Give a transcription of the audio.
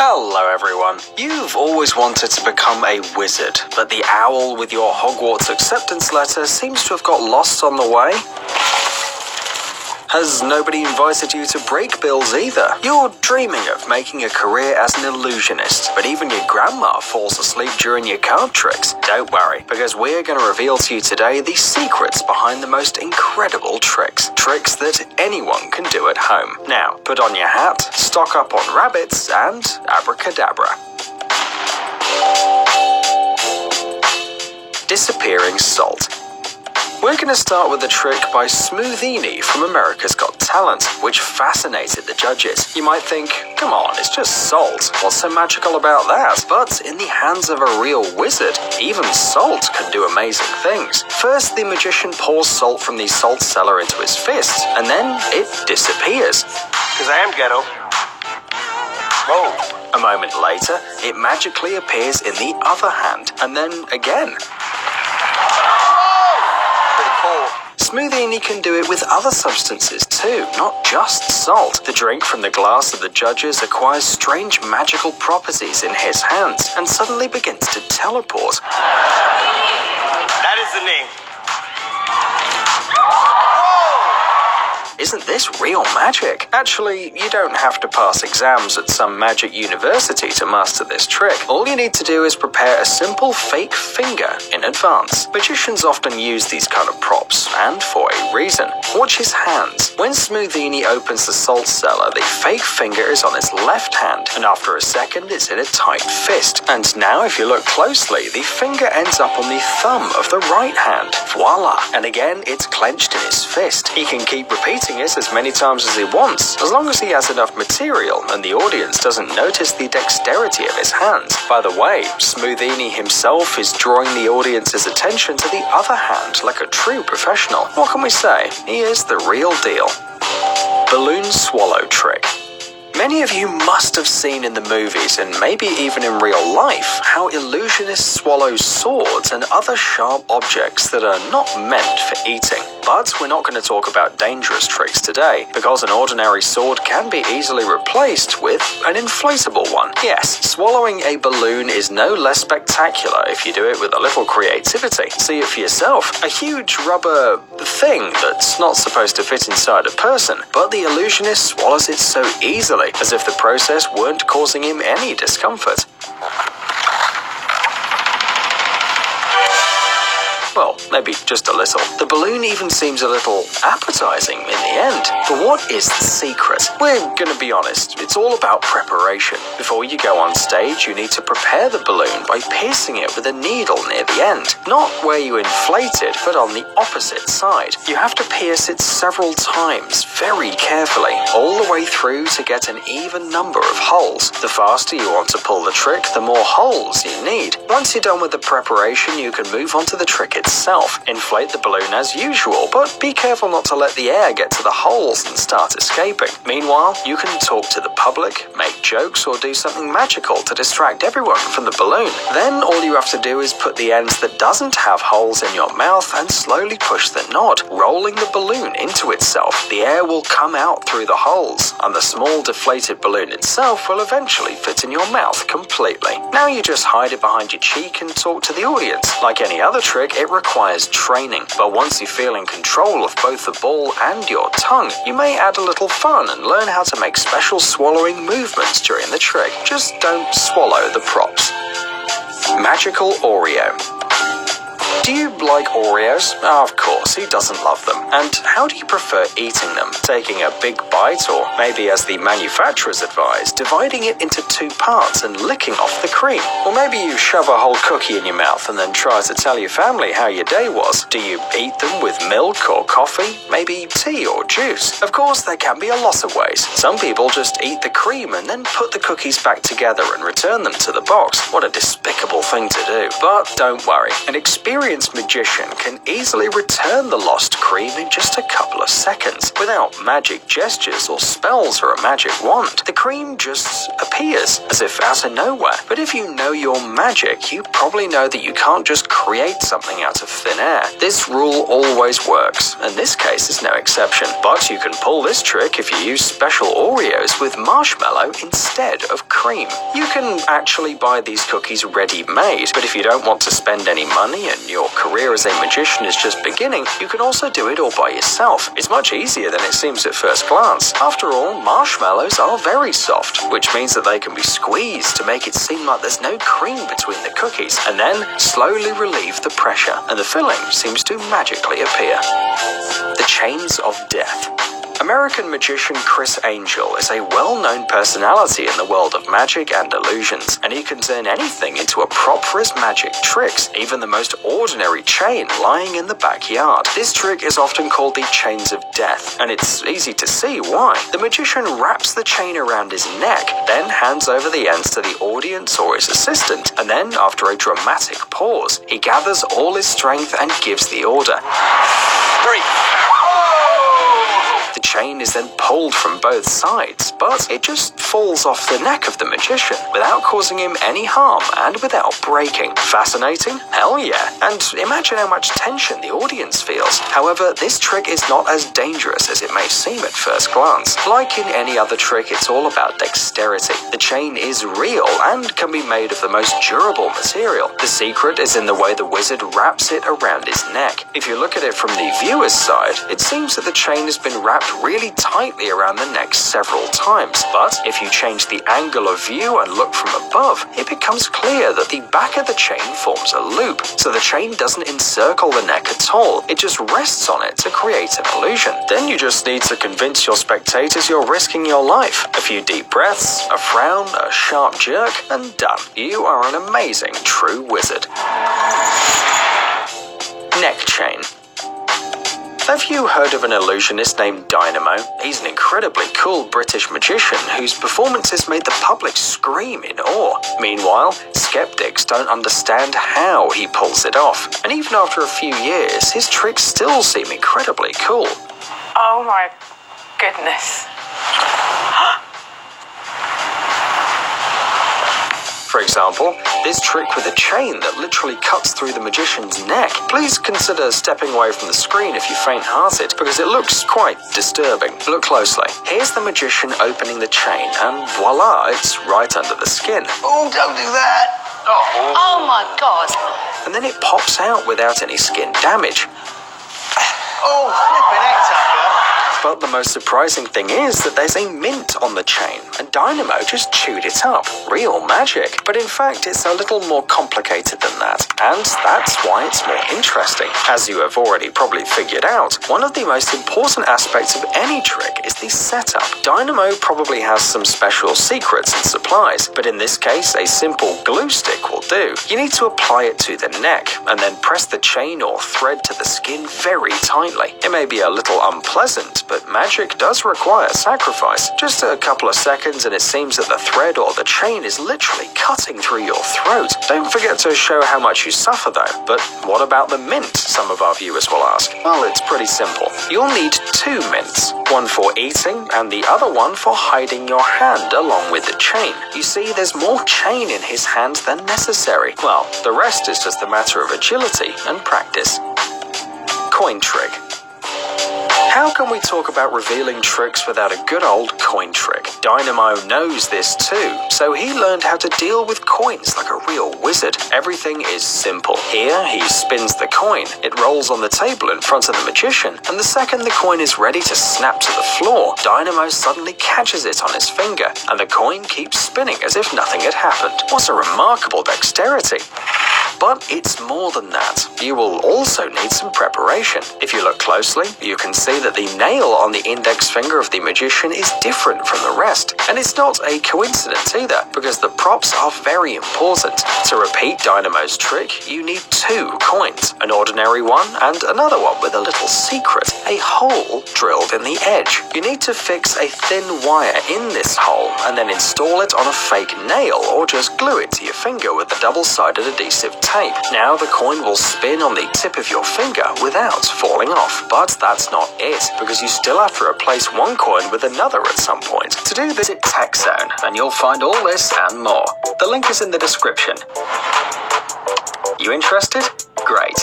Hello everyone. You've always wanted to become a wizard, but the owl with your Hogwarts acceptance letter seems to have got lost on the way. Has nobody invited you to break bills either? You're dreaming of making a career as an illusionist, but even your grandma falls asleep during your card tricks. Don't worry, because we're going to reveal to you today the secrets behind the most incredible tricks. Tricks that anyone can do at home. Now, put on your hat, stock up on rabbits, and abracadabra. Disappearing salt. We're going to start with a trick by Smoothini from America's Got Talent, which fascinated the judges. You might think, come on, it's just salt. What's so magical about that? But in the hands of a real wizard, even salt can do amazing things. First, the magician pours salt from the salt cellar into his fist, and then it disappears. Because I am ghetto. Whoa. A moment later, it magically appears in the other hand, and then again. Smoothini can do it with other substances too, not just salt. The drink from the glass of the judges acquires strange magical properties in his hands and suddenly begins to teleport. That is the name. Isn't this real magic? Actually, you don't have to pass exams at some magic university to master this trick. All you need to do is prepare a simple fake finger in advance. Magicians often use these kind of props, and for a reason. Watch his hands. When Smoothini opens the salt cellar, the fake finger is on his left hand, and after a second it's in a tight fist. And now if you look closely, the finger ends up on the thumb of the right hand. Voila! And again, it's clenched in his fist. He can keep repeating it as many times as he wants, as long as he has enough material and the audience doesn't notice the dexterity of his hands. By the way, Smoothini himself is drawing the audience's attention to the other hand like a true professional. What can we say? He is the real deal. Balloon swallow trick. Many of you must have seen in the movies, and maybe even in real life, how illusionists swallow swords and other sharp objects that are not meant for eating. But we're not going to talk about dangerous tricks today, because an ordinary sword can be easily replaced with an inflatable one. Yes, swallowing a balloon is no less spectacular if you do it with a little creativity. See it for yourself. A huge rubber thing that's not supposed to fit inside a person, but the illusionist swallows it so easily, as if the process weren't causing him any discomfort. Well, maybe just a little. The balloon even seems a little appetizing in the end. But what is the secret? We're gonna be honest, it's all about preparation. Before you go on stage, you need to prepare the balloon by piercing it with a needle near the end. Not where you inflate it, but on the opposite side. You have to pierce it several times, very carefully, all the way through to get an even number of holes. The faster you want to pull the trick, the more holes you need. Once you're done with the preparation, you can move on to the trick itself. Inflate the balloon as usual, but be careful not to let the air get to the holes and start escaping. Meanwhile, you can talk to the public, make jokes, or do something magical to distract everyone from the balloon. Then all you have to do is put the ends that doesn't have holes in your mouth and slowly push the knot, rolling the balloon into itself. The air will come out through the holes, and the small deflated balloon itself will eventually fit in your mouth completely. Now you just hide it behind your cheek and talk to the audience. Like any other trick, it requires training, but once you feel in control of both the ball and your tongue, you may add a little fun and learn how to make special swallowing movements during the trick. Just don't swallow the props. Magical Oreo. Do you like Oreos? Of course, who doesn't love them? And how do you prefer eating them? Taking a big bite, or maybe as the manufacturers advise, dividing it into two parts and licking off the cream? Or maybe you shove a whole cookie in your mouth and then try to tell your family how your day was. Do you eat them with milk or coffee? Maybe tea or juice? Of course, there can be a lot of ways. Some people just eat the cream and then put the cookies back together and return them to the box. What a despicable thing to do. But don't worry, an experienced experienced magician can easily return the lost cream in just a couple of seconds, without magic gestures or spells or a magic wand. The cream just appears, as if out of nowhere. But if you know your magic, you probably know that you can't just create something out of thin air. This rule always works, and this case is no exception. But you can pull this trick if you use special Oreos with marshmallow instead of cream. You can actually buy these cookies ready-made, but if you don't want to spend any money and your career as a magician is just beginning, you can also do it all by yourself. It's much easier than it seems at first glance. After all, marshmallows are very soft, which means that they can be squeezed to make it seem like there's no cream between the cookies, and then slowly relieve the pressure, and the filling seems to magically appear. The Chains of Death. American magician Criss Angel is a well-known personality in the world of magic and illusions, and he can turn anything into a prop for his magic tricks, even the most ordinary chain lying in the backyard. This trick is often called the Chains of Death, and it's easy to see why. The magician wraps the chain around his neck, then hands over the ends to the audience or his assistant, and then, after a dramatic pause, he gathers all his strength and gives the order. 3. The chain is then pulled from both sides, but it just falls off the neck of the magician without causing him any harm and without breaking. Fascinating? Hell yeah. And imagine how much tension the audience feels. However, this trick is not as dangerous as it may seem at first glance. Like in any other trick, it's all about dexterity. The chain is real and can be made of the most durable material. The secret is in the way the wizard wraps it around his neck. If you look at it from the viewer's side, it seems that the chain has been wrapped really tightly around the neck several times, but if you change the angle of view and look from above, it becomes clear that the back of the chain forms a loop, so the chain doesn't encircle the neck at all, it just rests on it to create an illusion. Then you just need to convince your spectators you're risking your life. A few deep breaths, a frown, a sharp jerk, and done. You are an amazing true wizard. Neck chain. Have you heard of an illusionist named Dynamo? He's an incredibly cool British magician whose performances made the public scream in awe. Meanwhile, skeptics don't understand how he pulls it off, and even after a few years, his tricks still seem incredibly cool. Oh my goodness. For example, this trick with a chain that literally cuts through the magician's neck. Please consider stepping away from the screen if you faint-hearted, because it looks quite disturbing. Look closely. Here's the magician opening the chain, and voila, it's right under the skin. Oh, don't do that! Oh my God. And then it pops out without any skin damage. Oh, flippin' heck, Tucker! But the most surprising thing is that there's a mint on the chain, and Dynamo just chewed it up. Real magic. But in fact, it's a little more complicated than that, and that's why it's more interesting. As you have already probably figured out, one of the most important aspects of any trick is the setup. Dynamo probably has some special secrets and supplies, but in this case, a simple glue stick will do. You need to apply it to the neck, and then press the chain or thread to the skin very tightly. It may be a little unpleasant, but magic does require sacrifice. Just a couple of seconds and it seems that the thread or the chain is literally cutting through your throat. Don't forget to show how much you suffer though. But what about the mint, some of our viewers will ask? Well, it's pretty simple. You'll need 2 mints, one for eating and the other one for hiding your hand along with the chain. You see, there's more chain in his hand than necessary. Well, the rest is just a matter of agility and practice. Coin trick. How can we talk about revealing tricks without a good old coin trick? Dynamo knows this too, so he learned how to deal with coins like a real wizard. Everything is simple. Here, he spins the coin. It rolls on the table in front of the magician, and the second the coin is ready to snap to the floor, Dynamo suddenly catches it on his finger, and the coin keeps spinning as if nothing had happened. What a remarkable dexterity. But it's more than that. You will also need some preparation. If you look closely, you can see that the nail on the index finger of the magician is different from the rest. And it's not a coincidence either, because the props are very important. To repeat Dynamo's trick, you need 2 coins, an ordinary one and another one with a little secret, a hole drilled in the edge. You need to fix a thin wire in this hole and then install it on a fake nail or just glue it to your finger with a double-sided adhesive tape. tape. Now the coin will spin on the tip of your finger without falling off. But that's not it, because you still have to replace one coin with another at some point. To do this, visit TechZone, and you'll find all this and more. The link is in the description. You interested? Great.